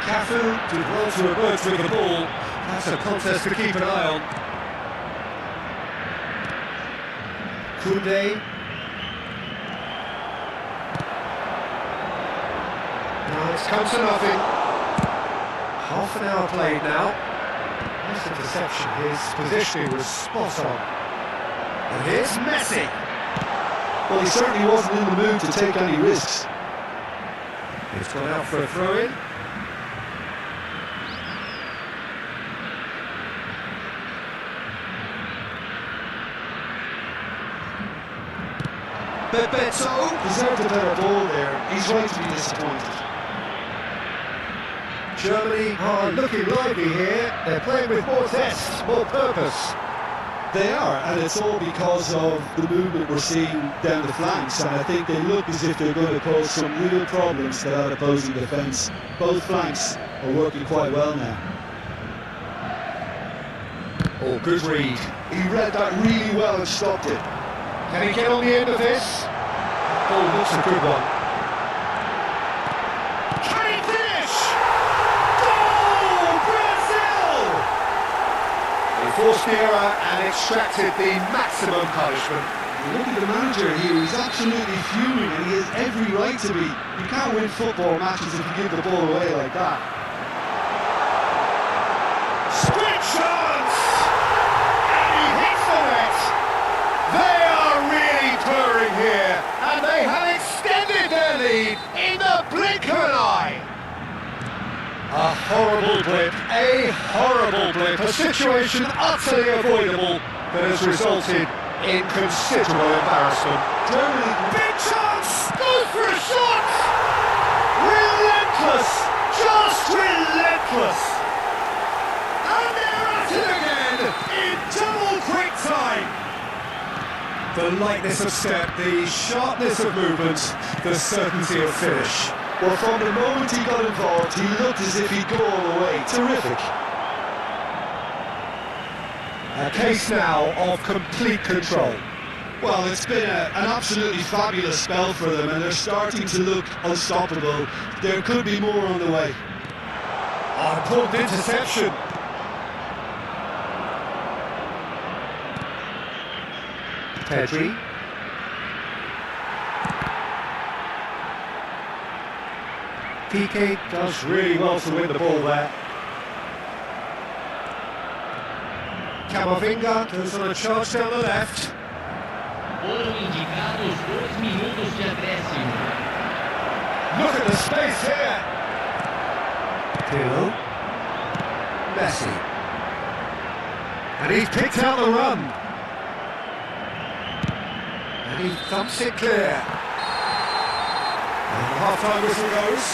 Cafu did well to emerge with the ball. That's a contest to keep an eye on. Koundé. Now it's come to nothing. Half an hour played now. Nice interception. His positioning was spot on. And here's Messi. Well, he certainly wasn't in the mood to take any risks. He's gone out for a throw-in. Bebeto Deserved a better ball there. He's right to be disappointed. Germany are looking lively here. They're playing with more zest, more purpose. They are, and it's all because of the movement we're seeing down the flanks, and I think they look as if they're going to cause some real problems to that opposing defence. Both flanks are working quite well now. Oh, good read. He read that really well and stopped it. Can he get on the end of this? Oh, that's a good one. Can he finish? Goal! Brazil! He forced the error and extracted the maximum punishment. Look at the manager here, he's absolutely fuming, and he has every right to be. You can't win football matches if you give the ball away like that. Sprint chance! And he hits the net! They are really purring here, and they have extended their lead in the blink of an eye. A horrible blip, a situation utterly avoidable that has resulted in considerable embarrassment. Germany, Big chance! Goes for a shot! Relentless! Just relentless! And they're at it again in double quick time! The lightness of step, the sharpness of movement, the certainty of finish. well, from the moment he got involved, he looked as if he'd go all the way. Terrific. A case now of complete control. Well, it's been an absolutely fabulous spell for them, and they're starting to look unstoppable. There could be more on the way. Oh, important interception. Pedri. Piqué does really well to win the ball there. Camavinga goes on a charge down the left. Foram indicados 2 minutos de acréscimo. Look at the space here. Pirlo. Messi. And he's picked out the run. And he thumps it clear. And the half-time whistle goes.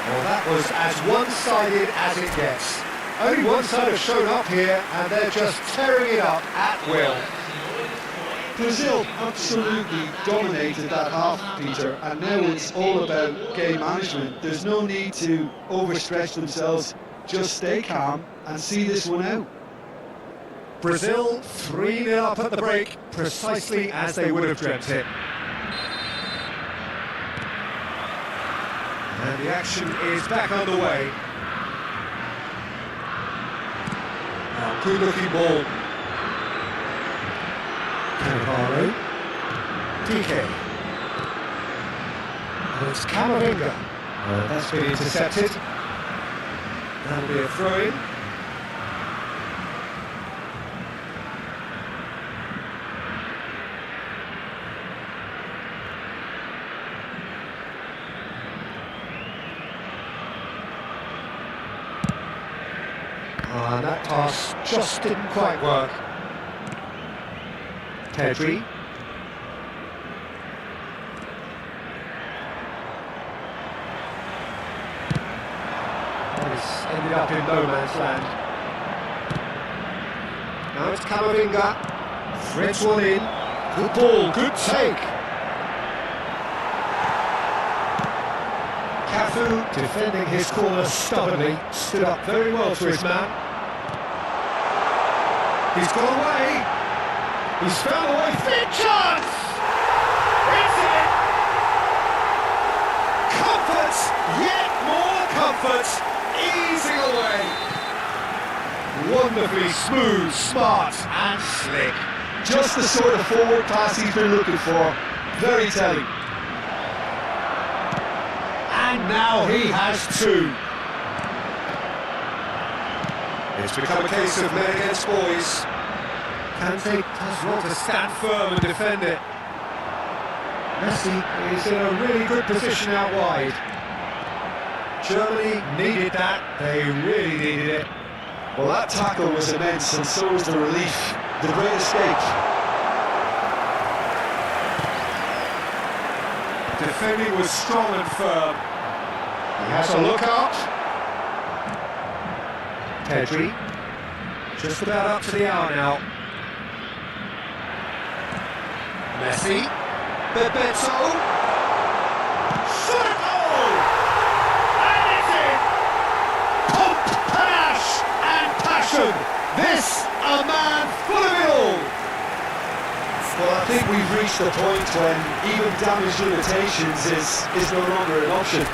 Well, that was as one-sided as it gets. Only one side have shown up here, and they're just tearing it up at will. Brazil absolutely dominated that half, Peter, and now it's all about game management. There's no need to overstretch themselves. Just stay calm and see this one out. Brazil 3-0 up at the break, precisely as they would have dreamt it. And the action is back underway. Now, good looking ball. Cannavaro. Piqué. And it's Camavinga. That's been intercepted. That'll be a throw-in. And that pass just didn't quite work. Pedri. He's ended up in no man's land. Now it's Camavinga. Threads one in. Good ball, good take. Cafu, defending his corner stubbornly, stood up very well to his man. He's got away. He's found a way. Big chance! It's in! Comfort, yet more comfort, easing away. Wonderfully smooth, smart and slick. Just the sort of forward pass he's been looking for. Very telling. And now he has two. It's become a case of men against boys. Kante does well to stand firm and defend it. Messi is in a really good position out wide. Germany needed that, they really needed it. Well, that tackle was immense, and so was the relief. The great escape. Defending was strong and firm. He has a look up. Pedri, just about up to the hour now. Messi, Bebeto, shot a goal! And it's in! Pump, panache and passion. This, a man full of it all. Well, I think we've reached the point when even damage limitations is no longer an option.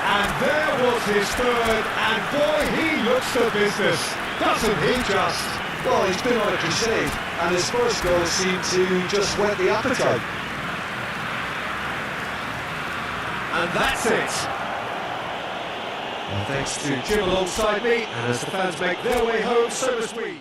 And there was his third, and boy, he looks the business, doesn't he just? Well, he's been on a crusade, and his first goal seemed to just whet the appetite. And that's it. Well, thanks to Jim alongside me, and as the fans make their way home, so does we.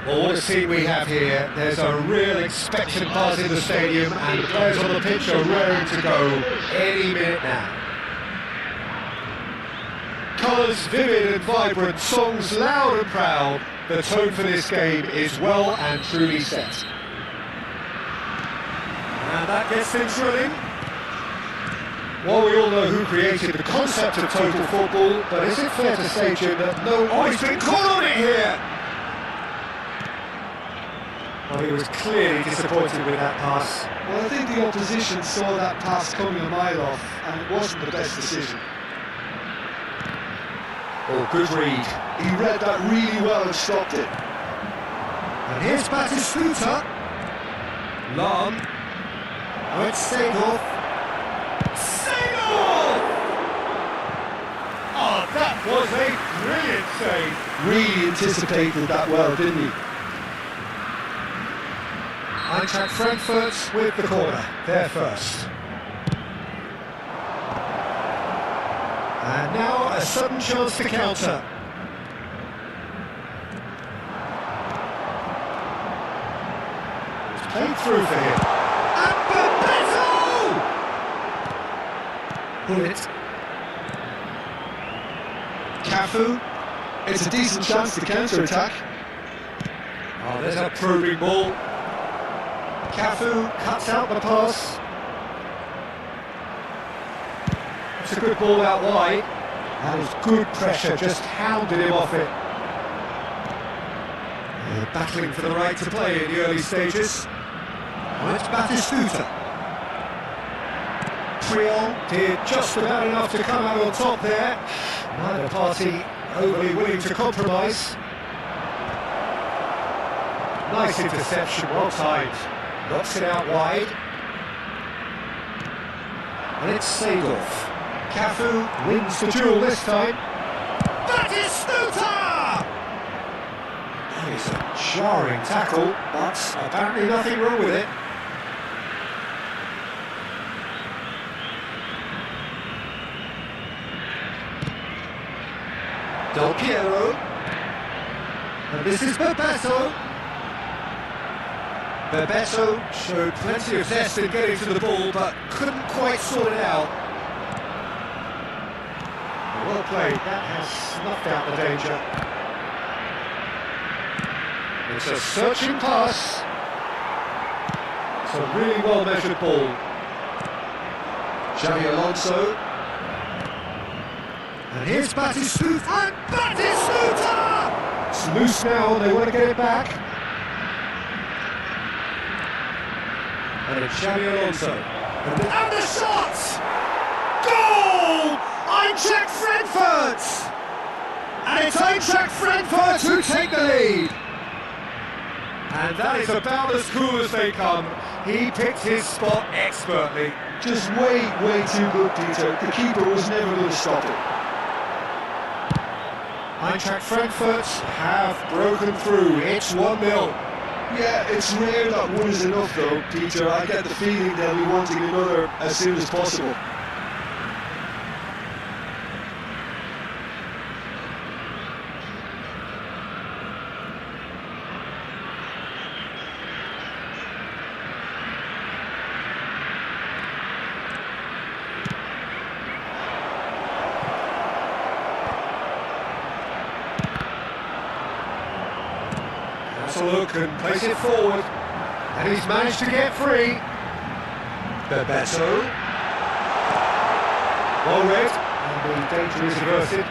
Well, what a scene we have here. There's a real expectant buzz in the stadium, and the players on the pitch are raring to go any minute now. Colours vivid and vibrant, songs loud and proud. The tone for this game is well and truly set. And that gets things running. Well, we all know who created the concept of total football, but is it fair to say, Jim, that no... Oh, he's been caught on it here! Well, he was clearly disappointed with that pass. Well, I think the opposition saw that pass coming a mile off, and it wasn't the best decision. Oh, good read. He read that really well and stopped it. And here's Batistuta. Long. Oh, it's Seedorf. Seedorf! Oh, that was a brilliant save. Really anticipated that well, didn't he? Eintracht Frankfurt with the corner. They're first. And now a sudden chance to counter. It's played through for him. And Bebeto! Bullet. Cafu, it's a decent chance to counter-attack. Oh, there's a probing ball. Cafu cuts out the pass. It's a good ball out wide. That is good pressure, just hounded him off it. They're battling for the right to play in the early stages. Well, it's Batistuta. Triol did just about enough to come out on top there. Neither party overly willing to compromise. Nice interception, well timed. Knocks it out wide. And it's Seedorf. Cafu wins the duel this time. Batistuta! That is a jarring tackle, but apparently nothing wrong with it. Del Piero. And this is Bebeto. Bebeto showed plenty of zest in getting to the ball, but couldn't quite sort it out. Well played, that has snuffed out the danger. It's a searching pass. It's a really well measured ball. Xavi Alonso. And here's Batistuta. And Batistuta! It's loose now, and they want to get it back. And it's Xavi Alonso. And the shot! Goal! Eintracht Frankfurt! And it's Eintracht Frankfurt who take the lead. And that is about as cool as they come. He picked his spot expertly. Just way too good, Peter. The keeper was never going to stop it. Eintracht Frankfurt have broken through. It's 1-0. Yeah, it's rare that one is enough though, Peter. I get the feeling they'll be wanting another as soon as possible. That's a look and plays it forward. And he's managed to get free. Bebeto. Well read. And the danger is averted.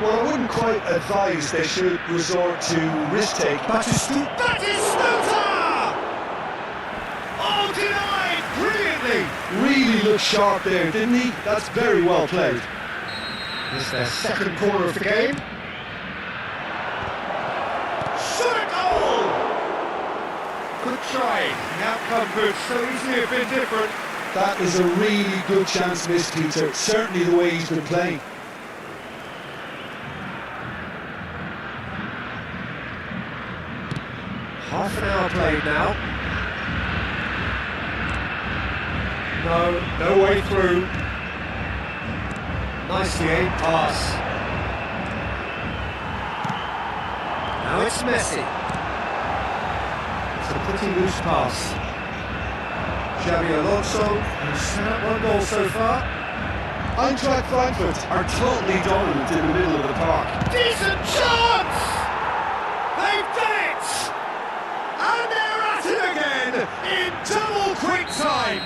Well, I wouldn't quite advise they should resort to risk-taking. Batistuta! Oh, denied brilliantly! Really looked sharp there, didn't he? That's very well played. It's their second corner of the game. Shot a goal! Good try. The outcome could so easily have been different. That is a really good chance missed, Peter. Certainly the way he's been playing. Half an hour played now. No way through. Nicely aimed pass. Now it's Messi. It's a pretty loose pass. Xabi Alonso, who's set up one goal so far. Eintracht Frankfurt are totally dominant in the middle of the park. Decent chance! They've done it! And they're at it again in double quick time.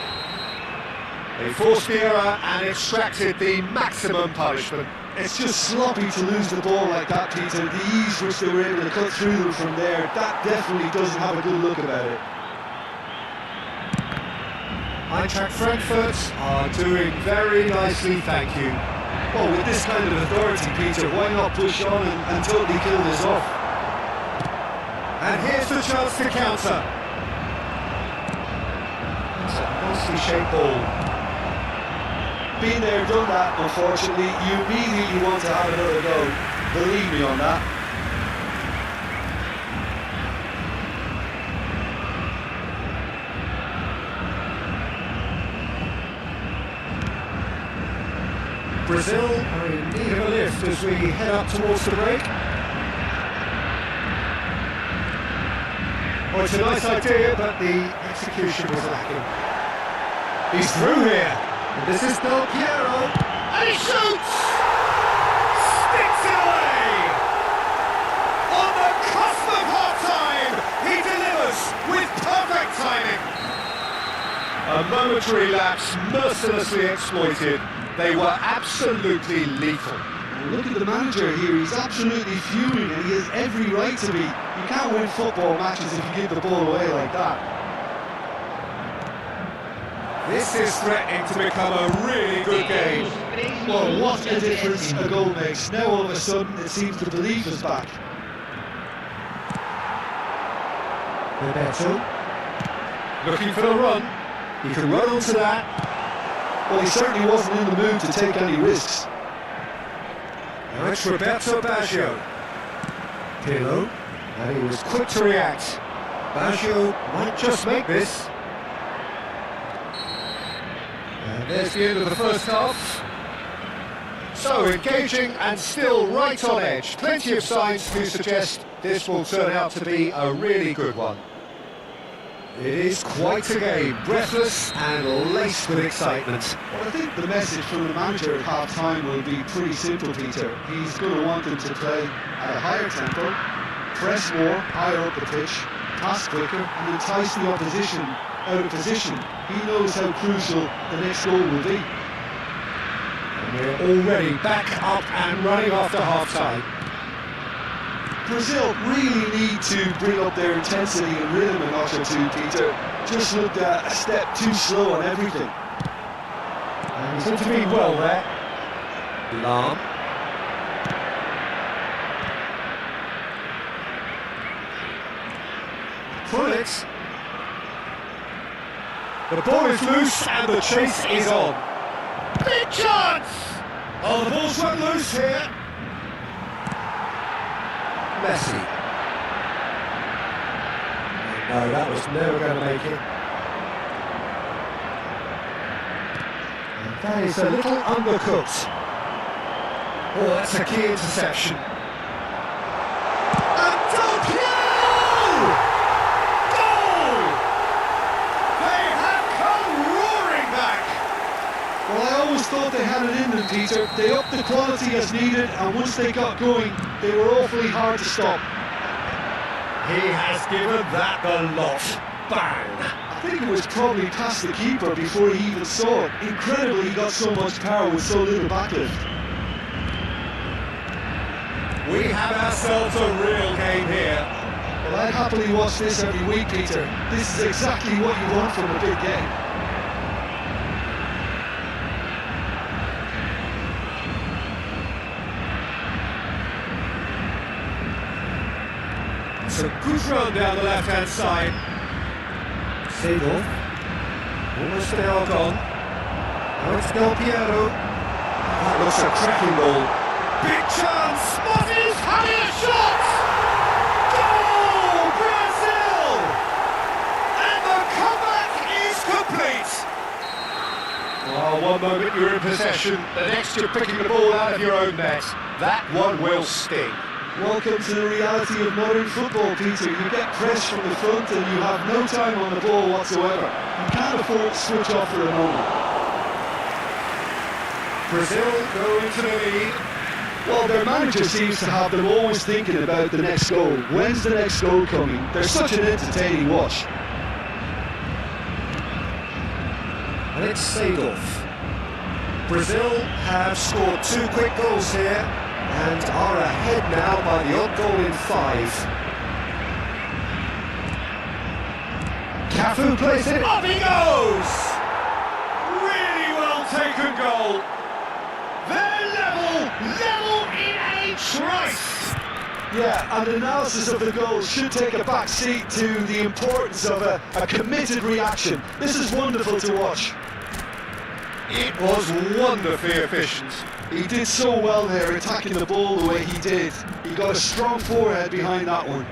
They forced the error and extracted the maximum punishment. It's just sloppy to lose the ball like that, Peter. The ease which they were able to cut through them from there, that definitely doesn't have a good look about it. Eintracht Frankfurt are doing very nicely, thank you. Well, with this kind of authority, Peter, why not push on and totally kill this off? And here's the chance to counter. It's a nicely shaped ball. Been there, done that, unfortunately. You immediately want to have another go. Believe me on that. Brazil are in need of a lift as we head up towards the break. Well, it's a nice idea, but the execution was lacking. He's through here. And this is Del Piero. And he shoots! Sticks it away! On the cusp of half-time, he delivers with perfect timing. A momentary lapse mercilessly exploited. They were absolutely lethal. Look at the manager here, he's absolutely fuming and he has every right to be. You can't win football matches if you give the ball away like that. This is threatening to become a really good game. Well, what a difference a goal makes. Now all of a sudden it seems the belief is back. Roberto looking for the run. He can run onto that. Well, he certainly wasn't in the mood to take any risks. Now it's Roberto Baggio. Pirlo, and he was quick to react. Baggio might just make this. And there's the end of the first half. So engaging and still right on edge. Plenty of signs to suggest this will turn out to be a really good one. It is quite a game, breathless and laced with excitement. Well, I think the message from the manager at half-time will be pretty simple, Peter. He's going to want them to play at a higher tempo, press more, higher up the pitch, pass quicker, and entice the opposition out of position. He knows how crucial the next goal will be. And we're already back up and running after half-time. Brazil really need to bring up their intensity and rhythm a notch or two, Peter. Just looked a step too slow on everything. And he's intervened well there. Lam. Pullet. The ball is loose and the chase is on. Big chance! Oh, the ball's run loose here. Messi. No, that was never going to make it. And that is a little undercooked. Oh, that's a key interception. And Del Piero! Goal! They have come roaring back. Well, I always thought they had it in them, Peter. They upped the quality as needed, and once they got going, they were awfully hard to stop. He has given that the lot. Bang! I think it was probably past the keeper before he even saw it. Incredibly, he got so much power with so little backlift. We have ourselves a real game here. Well, I'd happily watch this every week, Peter. This is exactly what you want from a big game. It's a good run down the left-hand side. Seedorf. Almost they are gone. Now it's Del Piero. That looks a cracking ball. Big chance! Spotty's having a shot! Goal! Brazil! And the comeback is complete! Well, one moment you're in possession, the next you're picking the ball out of your own net. That one will sting. Welcome to the reality of modern football, Peter. You get pressed from the front and you have no time on the ball whatsoever. You can't afford to switch off for a moment. Brazil go into the lead. Well, their manager seems to have them always thinking about the next goal. When's the next goal coming? They're such an entertaining watch. And it's Seedorf. Brazil have scored 2 quick goals here and are ahead now by the odd goal in 5. Cafu plays it, up he goes! Really well taken goal. They're level in a trice! Yeah, and analysis of the goal should take a back seat to the importance of a committed reaction. This is wonderful to watch. It was wonderfully efficient. He did so well there, attacking the ball the way he did. He got a strong forehead behind that one.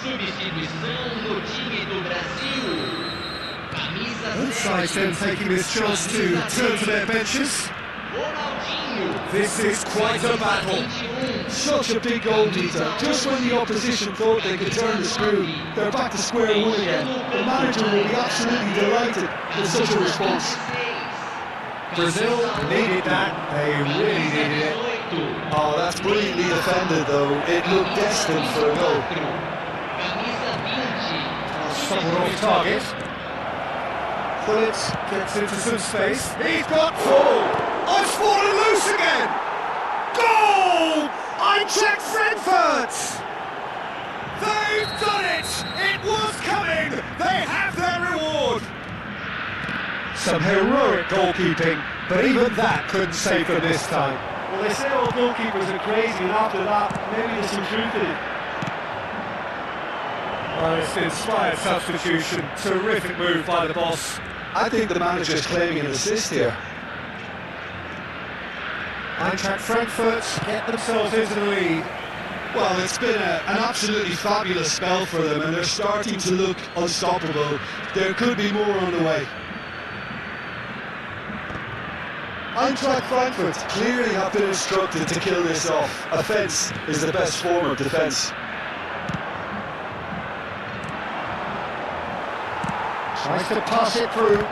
Substituição no time do Brasil. Camisa Both sides then taking this chance to turn to their benches. Ronaldinho. This is quite a battle. Such a big goal, Peter. Just when the opposition thought they could turn the screw, they're back to square one again. The manager will be absolutely delighted with such a response. Brazil needed that, they really needed it. Oh, that's brilliantly defended though. It looked destined for a goal. Somewhat off target. Bullets gets into some space. He's got 4. Oh, it's fallen loose again. Goal! Eintracht Frankfurt! They've done it! It was coming! They have their reward! Some heroic goalkeeping, but even that couldn't save them this time. Well, they say all goalkeepers are crazy, and after that, maybe there's some truth in it. Well, it's an inspired substitution. Terrific move by the boss. I think the manager's claiming an assist here. Eintracht Frankfurt get themselves into the lead. Well, it's been an absolutely fabulous spell for them and they're starting to look unstoppable. There could be more on the way. Eintracht Frankfurt clearly have been instructed to kill this off. Offence is the best form of defence. Tries to pass it through.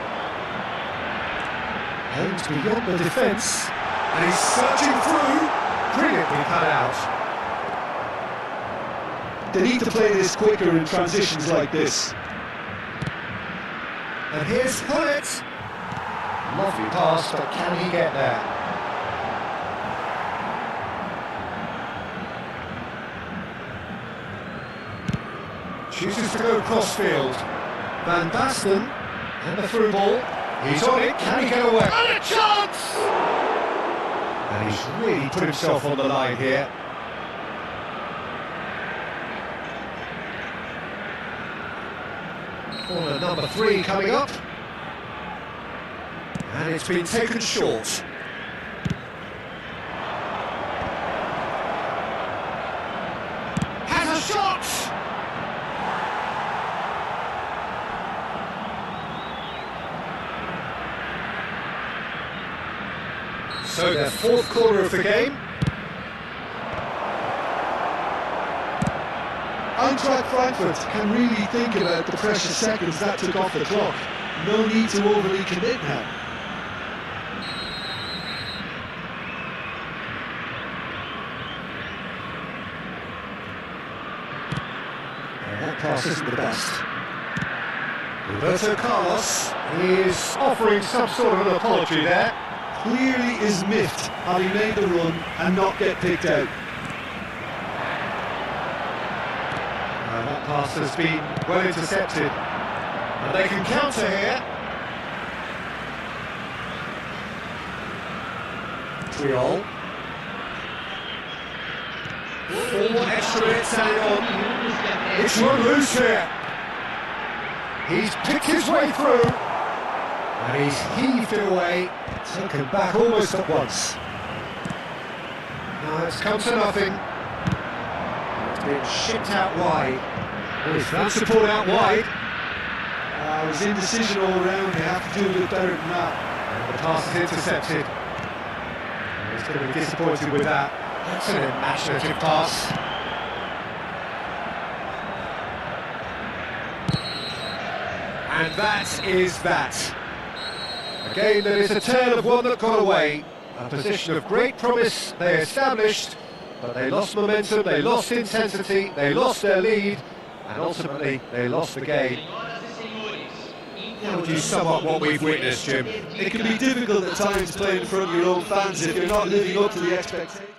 Aims beyond the defence. And he's searching through. Brilliantly cut out. They need to play this quicker in transitions like this. And here's Hullet. Lovely pass, but can he get there? Chooses to go crossfield. Van Basten, and the through ball. He's on it, can he get away? And a chance! And he's really put himself on the line here. Corner number 3 coming up. And it's been taken short. Has a shot! So their 4th corner of the game. Eintracht Frankfurt can really think about the precious seconds that took off the clock. No need to overly commit now. That pass isn't the best. Roberto Carlos is offering some sort of an apology there. Clearly is miffed having made the run and not get picked out. Pass has been well intercepted. And they can counter here. Triol. 4 extra minutes added on. It's run loose here. He's picked his way through. And he's heaved it away. Taken back almost at once. Now it's come to nothing. It's been shipped out wide. There's that support out wide. It was indecision all round. They have to do a bit better than that. And the pass is intercepted. He's going to be disappointed with that. That's an imaginative pass. And that is that. A game that is a tale of one that got away. A position of great promise they established, but they lost momentum, they lost intensity, they lost their lead, and ultimately they lost the game. How would you sum up what we've witnessed, Jim? It can be difficult at times playing in front of your own fans if you're not living up to the expectations.